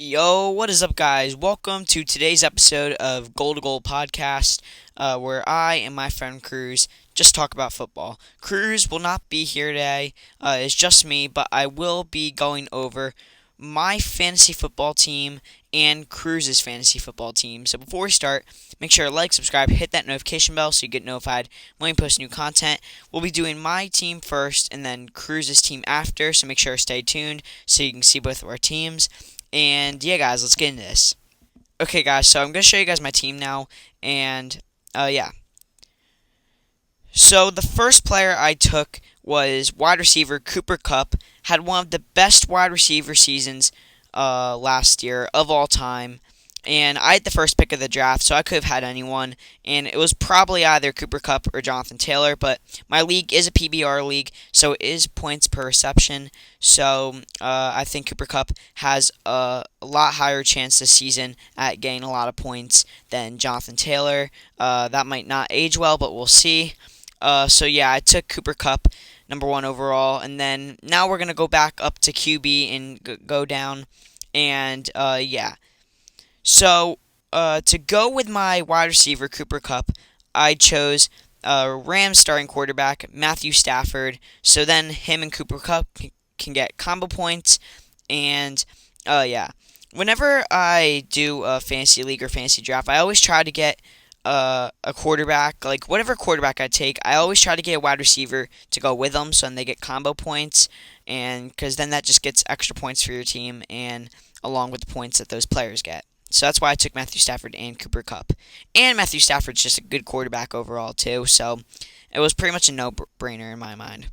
Yo, what is up, guys? Welcome to today's episode of Goal to Goal Podcast, where I and my friend Cruz just talk about football. Cruz will not be here today, it's just me, but I will be going over my fantasy football team and Cruz's fantasy football team. So before we start, make sure to like, subscribe, hit that notification bell so you get notified when we post new content. We'll be doing my team first and then Cruz's team after, so make sure to stay tuned so you can see both of our teams. And yeah, guys, let's get into this. Okay, guys, so I'm going to show you guys my team now. And yeah. So the first player I took was wide receiver Cooper Kupp. Had one of the best wide receiver seasons last year of all time. And I had the first pick of the draft, so I could have had anyone. And it was probably either Cooper Kupp or Jonathan Taylor. But my league is a PBR league, so it is points per reception. So I think Cooper Kupp has a lot higher chance this season at getting a lot of points than Jonathan Taylor. That might not age well, but we'll see. So yeah, I took Cooper Kupp, number one overall. And then now we're going to go back up to QB and go down. And yeah. So, to go with my wide receiver, Cooper Kupp, I chose Rams starting quarterback, Matthew Stafford. So then him and Cooper Kupp can get combo points. And, yeah. Whenever I do a fantasy league or fantasy draft, I always try to get a quarterback. Like, whatever quarterback I take, I always try to get a wide receiver to go with them so then they get combo points. And because then that just gets extra points for your team and along with the points that those players get. So that's why I took Matthew Stafford and Cooper Kupp. And Matthew Stafford's just a good quarterback overall, too. So it was pretty much a no-brainer in my mind.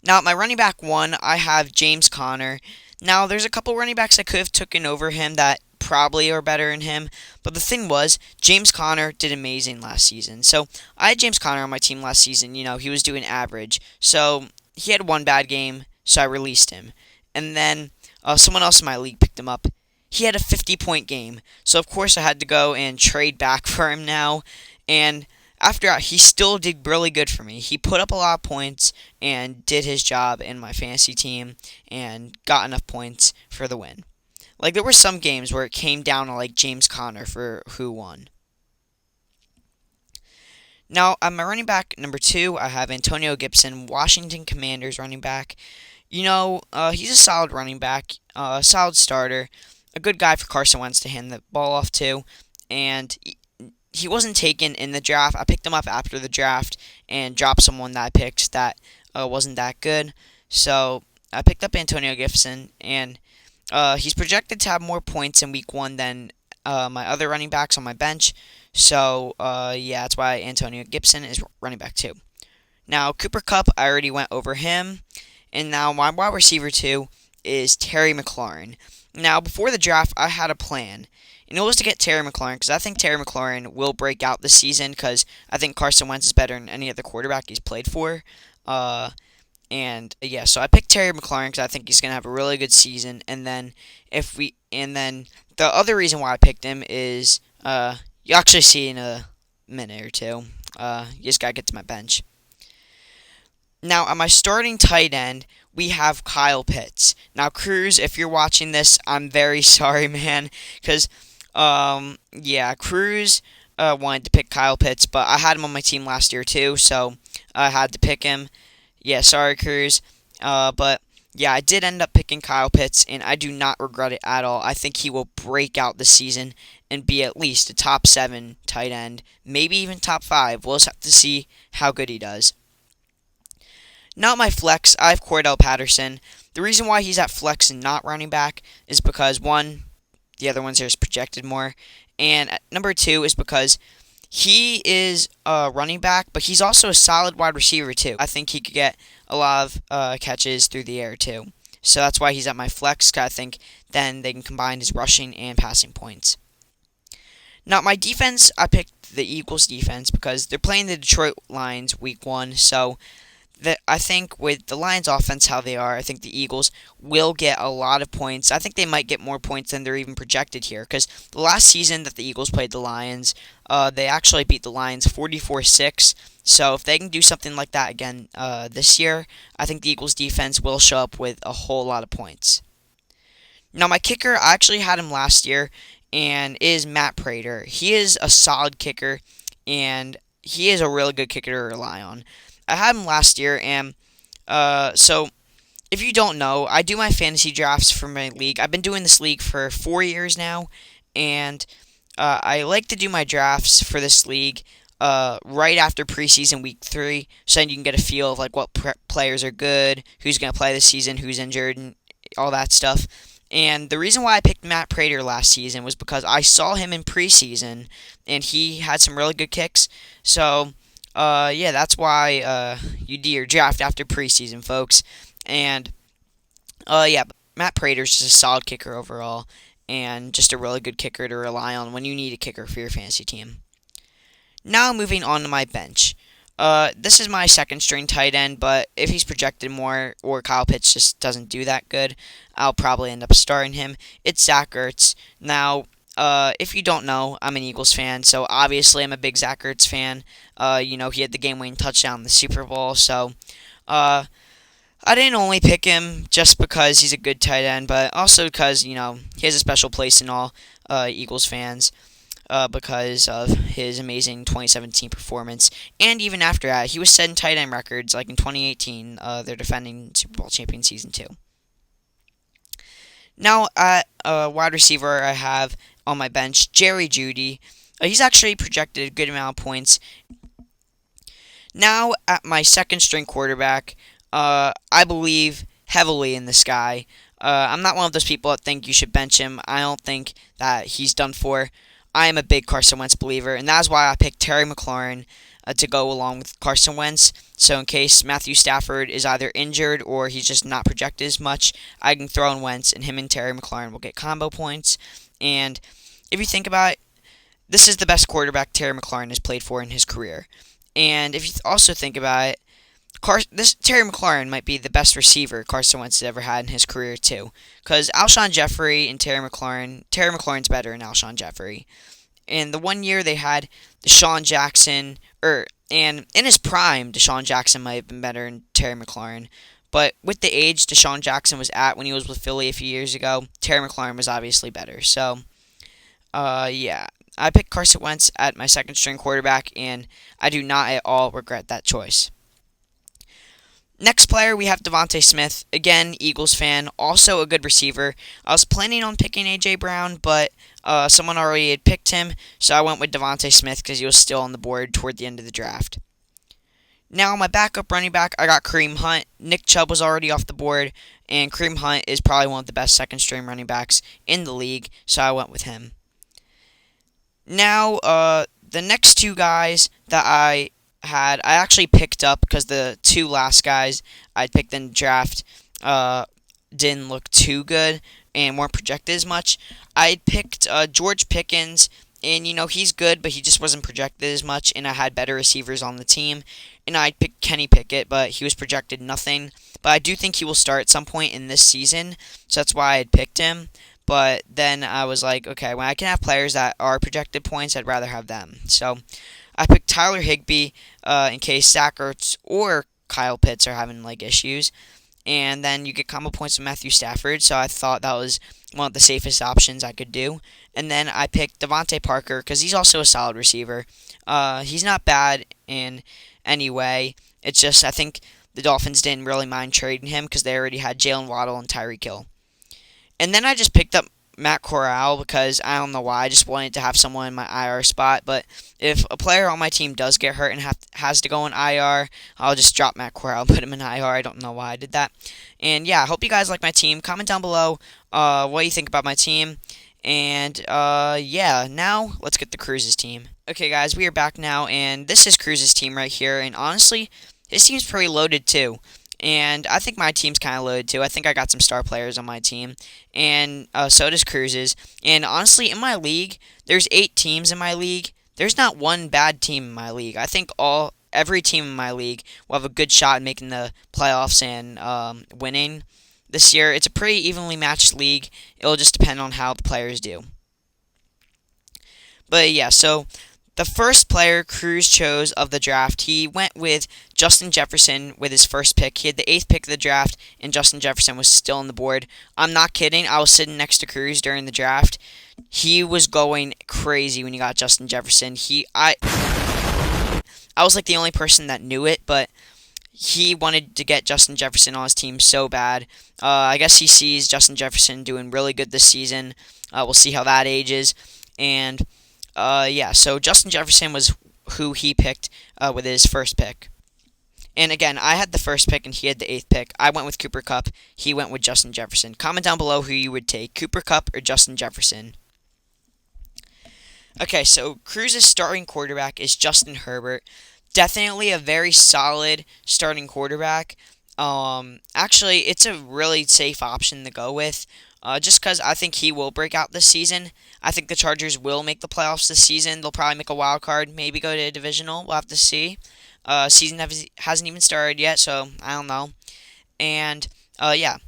Now, at my running back one, I have James Conner. Now, there's a couple running backs I could have taken over him that probably are better than him. But the thing was, James Conner did amazing last season. So I had James Conner on my team last season. You know, he was doing average. So he had one bad game, so I released him. And then someone else in my league picked him up. He had a 50-point game. So, of course, I had to go and trade back for him now. And after that, he still did really good for me. He put up a lot of points and did his job in my fantasy team and got enough points for the win. Like, there were some games where it came down to, like, James Conner for who won. Now, at my running back number two, I have Antonio Gibson, Washington Commanders running back. You know, he's a solid running back, a solid starter. A good guy for Carson Wentz to hand the ball off to, and he wasn't taken in the draft. I picked him up after the draft and dropped someone that I picked that wasn't that good. So I picked up Antonio Gibson, and he's projected to have more points in week one than my other running backs on my bench. So yeah, that's why Antonio Gibson is running back two. Now Cooper Kupp, I already went over him, and now my wide receiver two is Terry McLaurin. Now, before the draft, I had a plan, and it was to get Terry McLaurin, because I think Terry McLaurin will break out this season, because I think Carson Wentz is better than any other quarterback he's played for. And yeah, so I picked Terry McLaurin because I think he's gonna have a really good season. And then the other reason why I picked him is you'll actually see in a minute or two. You just gotta get to my bench. Now, on my starting tight end, we have Kyle Pitts. Now, Cruz, if you're watching this, I'm very sorry, man, because, yeah, Cruz wanted to pick Kyle Pitts, but I had him on my team last year, too, so I had to pick him. Yeah, sorry, Cruz, but, yeah, I did end up picking Kyle Pitts, and I do not regret it at all. I think he will break out this season and be at least a top 7 tight end, maybe even top 5. We'll just have to see how good he does. Not my flex, I have Cordell Patterson. The reason why he's at flex and not running back is because, one, the other ones are just projected more. And number two is because he is a running back, but he's also a solid wide receiver, too. I think he could get a lot of catches through the air, too. So that's why he's at my flex, because I think then they can combine his rushing and passing points. Now, my defense, I picked the Eagles' defense because they're playing the Detroit Lions week 1, so I think with the Lions' offense, how they are, I think the Eagles will get a lot of points. I think they might get more points than they're even projected here. Because the last season that the Eagles played the Lions, they actually beat the Lions 44-6. So if they can do something like that again this year, I think the Eagles' defense will show up with a whole lot of points. Now, my kicker, I actually had him last year, and is Matt Prater. He is a solid kicker, and he is a really good kicker to rely on. I had him last year, and so if you don't know, I do my fantasy drafts for my league. I've been doing this league for 4 years now, and I like to do my drafts for this league right after preseason week 3, so then you can get a feel of like what players are good, who's going to play this season, who's injured, and all that stuff. And the reason why I picked Matt Prater last season was because I saw him in preseason, and he had some really good kicks. So, yeah, that's why you do your draft after preseason, folks. And yeah, Matt Prater's just a solid kicker overall, and just a really good kicker to rely on when you need a kicker for your fantasy team. Now moving on to my bench. This is my second string tight end, but if he's projected more or Kyle Pitts just doesn't do that good, I'll probably end up starting him. It's Zach Ertz. Now, if you don't know, I'm an Eagles fan, so obviously I'm a big Zach Ertz fan. He had the game-winning touchdown in the Super Bowl, so I didn't only pick him just because he's a good tight end, but also because, he has a special place in all Eagles fans because of his amazing 2017 performance. And even after that, he was setting tight end records, like in 2018, they're defending Super Bowl champion season 2. Now, at wide receiver, I have on my bench Jerry Jeudy. He's actually projected a good amount of points. Now, at my second string quarterback, I believe heavily in this guy. I'm not one of those people that think you should bench him. I don't think that he's done for. I am a big Carson Wentz believer, and that's why I picked Terry McLaurin to go along with Carson Wentz. So in case Matthew Stafford is either injured or he's just not projected as much, I can throw in Wentz, and him and Terry McLaurin will get combo points. And if you think about it, this is the best quarterback Terry McLaurin has played for in his career. And if you also think about it, this Terry McLaurin might be the best receiver Carson Wentz has ever had in his career too, because Alshon Jeffrey and Terry McLaurin's better than Alshon Jeffrey. In the 1 year they had Deshaun Jackson, and in his prime, Deshaun Jackson might have been better than Terry McLaurin. But with the age Deshaun Jackson was at when he was with Philly a few years ago, Terry McLaurin was obviously better. So, yeah. I picked Carson Wentz at my second string quarterback, and I do not at all regret that choice. Next player, we have Devontae Smith. Again, Eagles fan, also a good receiver. I was planning on picking A.J. Brown, but someone already had picked him, so I went with Devontae Smith because he was still on the board toward the end of the draft. Now, my backup running back, I got Kareem Hunt. Nick Chubb was already off the board, and Kareem Hunt is probably one of the best second-string running backs in the league, so I went with him. Now, the next two guys that I actually picked up because the two last guys I picked in the draft didn't look too good and weren't projected as much. I picked George Pickens, and he's good, but he just wasn't projected as much, and I had better receivers on the team. And I picked Kenny Pickett, but he was projected nothing. But I do think he will start at some point in this season, so that's why I had picked him. But then I was like, okay, when I can have players that are projected points, I'd rather have them. So I picked Tyler Higbee in case Zach Ertz or Kyle Pitts are having issues. And then you get combo points with Matthew Stafford, so I thought that was one of the safest options I could do. And then I picked Devontae Parker because he's also a solid receiver. He's not bad in any way. It's just I think the Dolphins didn't really mind trading him because they already had Jalen Waddle and Tyreek Hill. And then I just picked up Matt Corral because I don't know why. I just wanted to have someone in my IR spot. But if a player on my team does get hurt and has to go in IR, I'll just drop Matt Corral and put him in IR. I don't know why I did that. And yeah, I hope you guys like my team. Comment down below what you think about my team. And yeah, now let's get to Cruz's team. Okay, guys, we are back now, and this is Cruz's team right here. And honestly, his team's pretty loaded too. And I think my team's kind of loaded too. I think I got some star players on my team. And so does Cruz's. And honestly, in my league, there's 8 teams in my league. There's not one bad team in my league. I think every team in my league will have a good shot at making the playoffs and winning this year. It's a pretty evenly matched league. It'll just depend on how the players do. But yeah, so The first player Cruz chose of the draft, he went with Justin Jefferson with his first pick. He had the 8th pick of the draft, and Justin Jefferson was still on the board. I'm not kidding. I was sitting next to Cruz during the draft. He was going crazy when he got Justin Jefferson. I was like the only person that knew it, but he wanted to get Justin Jefferson on his team so bad. I guess he sees Justin Jefferson doing really good this season. We'll see how that ages. And yeah, so Justin Jefferson was who he picked with his first pick. And again, I had the first pick and he had the 8th pick. I went with Cooper Kupp. He went with Justin Jefferson. Comment down below who you would take, Cooper Kupp or Justin Jefferson. Okay, so Cruz's starting quarterback is Justin Herbert. Definitely a very solid starting quarterback. Actually, it's a really safe option to go with. Just because I think he will break out this season. I think the Chargers will make the playoffs this season. They'll probably make a wild card, maybe go to a divisional. We'll have to see. Season hasn't even started yet, so I don't know. And yeah.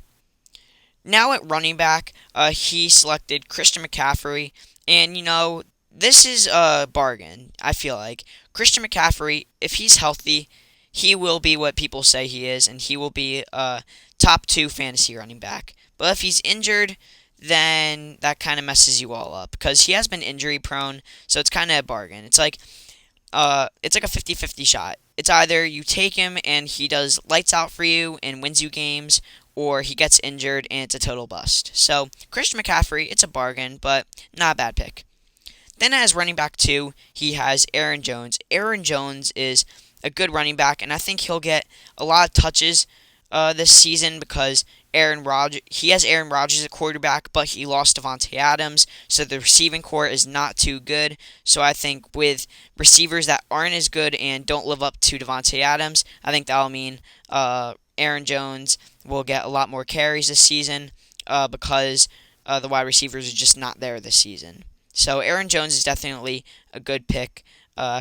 Now at running back, he selected Christian McCaffrey. And, this is a bargain, I feel like. Christian McCaffrey, if he's healthy, he will be what people say he is, and he will be a top 2 fantasy running back. But if he's injured, then that kind of messes you all up, because he has been injury prone, so it's kind of a bargain. It's like a 50-50 shot. It's either you take him and he does lights out for you and wins you games, or he gets injured and it's a total bust. So Christian McCaffrey, it's a bargain, but not a bad pick. Then as running back 2, he has Aaron Jones. Aaron Jones is a good running back, and I think he'll get a lot of touches this season because he has Aaron Rodgers at quarterback, but he lost Davante Adams, so the receiving core is not too good. So I think with receivers that aren't as good and don't live up to Davante Adams, I think that'll mean Aaron Jones will get a lot more carries this season because the wide receivers are just not there this season. So Aaron Jones is definitely a good pick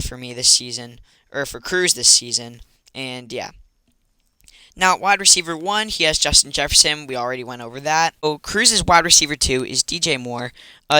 for me this season, or for Cruz this season, and yeah. Now, at wide receiver 1, he has Justin Jefferson. We already went over that. So Cruz's wide receiver 2 is DJ Moore.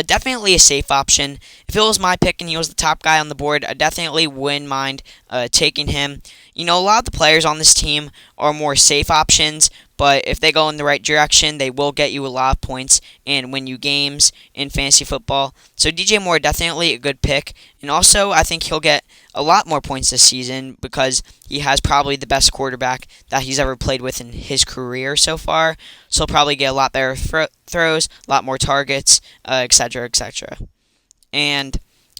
Definitely a safe option. If it was my pick and he was the top guy on the board, I definitely wouldn't mind taking him. A lot of the players on this team are more safe options, but if they go in the right direction, they will get you a lot of points and win you games in fantasy football. So DJ Moore, definitely a good pick. And also, I think he'll get a lot more points this season because he has probably the best quarterback that he's ever played with in his career so far. So he'll probably get a lot better throws, a lot more targets, etc., etc. And,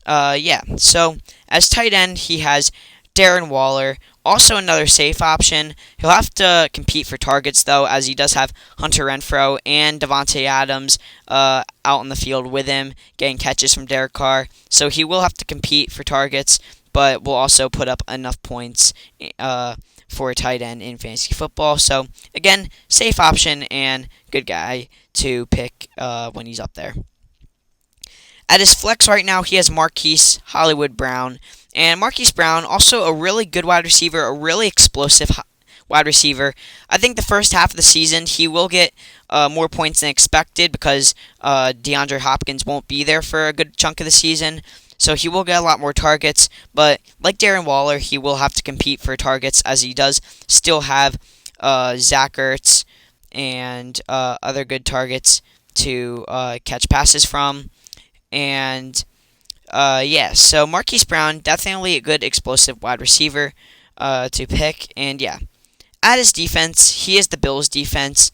yeah, so as tight end, he has Darren Waller, also another safe option. He'll have to compete for targets, though, as he does have Hunter Renfrow and Davante Adams out on the field with him, getting catches from Derek Carr. So he will have to compete for targets, but will also put up enough points for a tight end in fantasy football. So, again, safe option and good guy to pick when he's up there. At his flex right now, he has Marquise Hollywood Brown. And Marquise Brown, also a really good wide receiver, a really explosive wide receiver. I think the first half of the season, he will get more points than expected because DeAndre Hopkins won't be there for a good chunk of the season. So he will get a lot more targets. But like Darren Waller, he will have to compete for targets as he does still have Zach Ertz and other good targets to catch passes from. And yeah, so Marquise Brown, definitely a good explosive wide receiver to pick. And yeah, at his defense, he is the Bills' defense.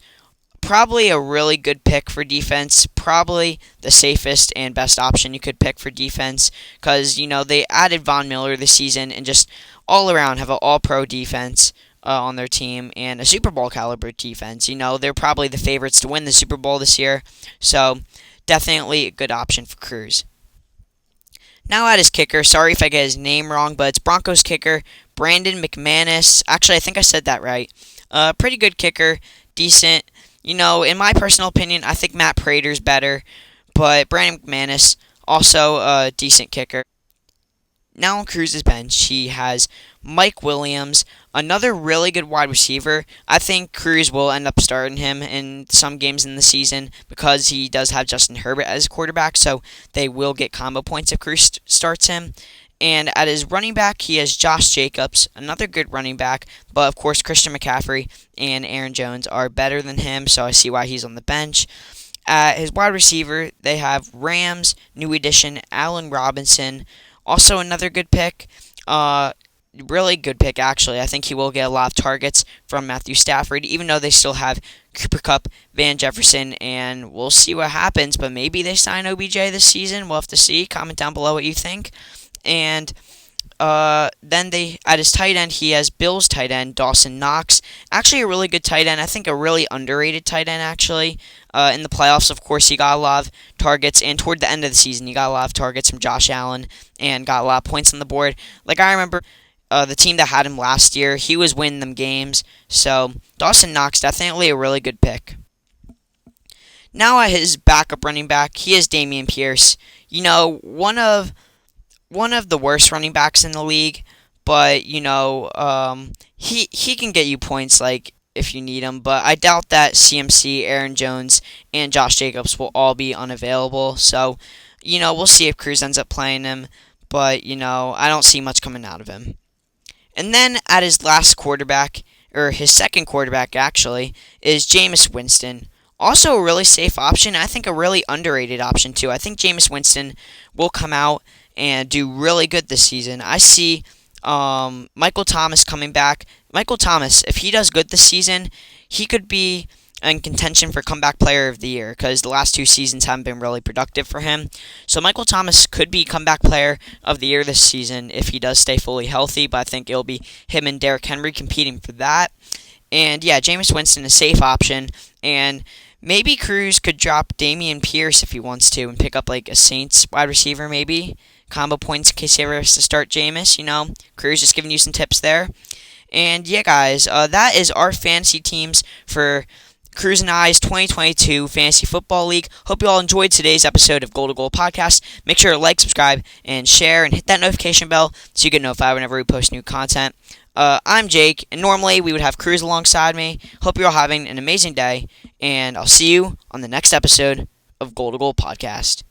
Probably a really good pick for defense. Probably the safest and best option you could pick for defense. Because, they added Von Miller this season and just all around have an all-pro defense on their team and a Super Bowl caliber defense. They're probably the favorites to win the Super Bowl this year. So definitely a good option for Cruz. Now at his kicker, sorry if I get his name wrong, but it's Broncos kicker Brandon McManus. Actually, I think I said that right. Pretty good kicker, decent. In my personal opinion, I think Matt Prater's better, but Brandon McManus, also a decent kicker. Now on Cruz's bench, he has Mike Williams, another really good wide receiver. I think Cruz will end up starting him in some games in the season because he does have Justin Herbert as quarterback, so they will get combo points if Cruz starts him. And at his running back, he has Josh Jacobs, another good running back. But of course, Christian McCaffrey and Aaron Jones are better than him, so I see why he's on the bench. At his wide receiver, they have Rams, new addition, Allen Robinson. Also, another good pick. Really good pick, actually. I think he will get a lot of targets from Matthew Stafford, even though they still have Cooper Kupp, Van Jefferson, and we'll see what happens. But maybe they sign OBJ this season. We'll have to see. Comment down below what you think. And then at his tight end, he has Bills tight end Dawson Knox. Actually, a really good tight end. I think a really underrated tight end, actually. In the playoffs, of course, he got a lot of targets, and toward the end of the season, he got a lot of targets from Josh Allen and got a lot of points on the board. Like, I remember the team that had him last year, he was winning them games. So, Dawson Knox, definitely a really good pick. Now at his backup running back, he is Dameon Pierce. You know, one of the worst running backs in the league, but he can get you points like if you need him. But I doubt that CMC, Aaron Jones, and Josh Jacobs will all be unavailable. So we'll see if Cruz ends up playing him. But I don't see much coming out of him. And then at his last quarterback, or his second quarterback actually, is Jameis Winston. Also a really safe option. I think a really underrated option too. I think Jameis Winston will come out and do really good this season. I see Michael Thomas coming back. Michael Thomas, if he does good this season, he could be in contention for comeback player of the year because the last 2 seasons haven't been really productive for him. So Michael Thomas could be comeback player of the year this season if he does stay fully healthy, but I think it'll be him and Derrick Henry competing for that. And yeah, Jameis Winston, a safe option, and maybe Cruz could drop Dameon Pierce if he wants to and pick up like a Saints wide receiver maybe. Combo points in case he ever has to start Jameis, Cruz just giving you some tips there. And yeah, guys, that is our fantasy teams for Cruz and I's 2022 Fantasy Football League. Hope you all enjoyed today's episode of Goal to Goal Podcast. Make sure to like, subscribe, and share, and hit that notification bell so you get notified whenever we post new content. I'm Jake, and normally we would have Cruz alongside me. Hope you're all having an amazing day, and I'll see you on the next episode of Goal to Goal Podcast.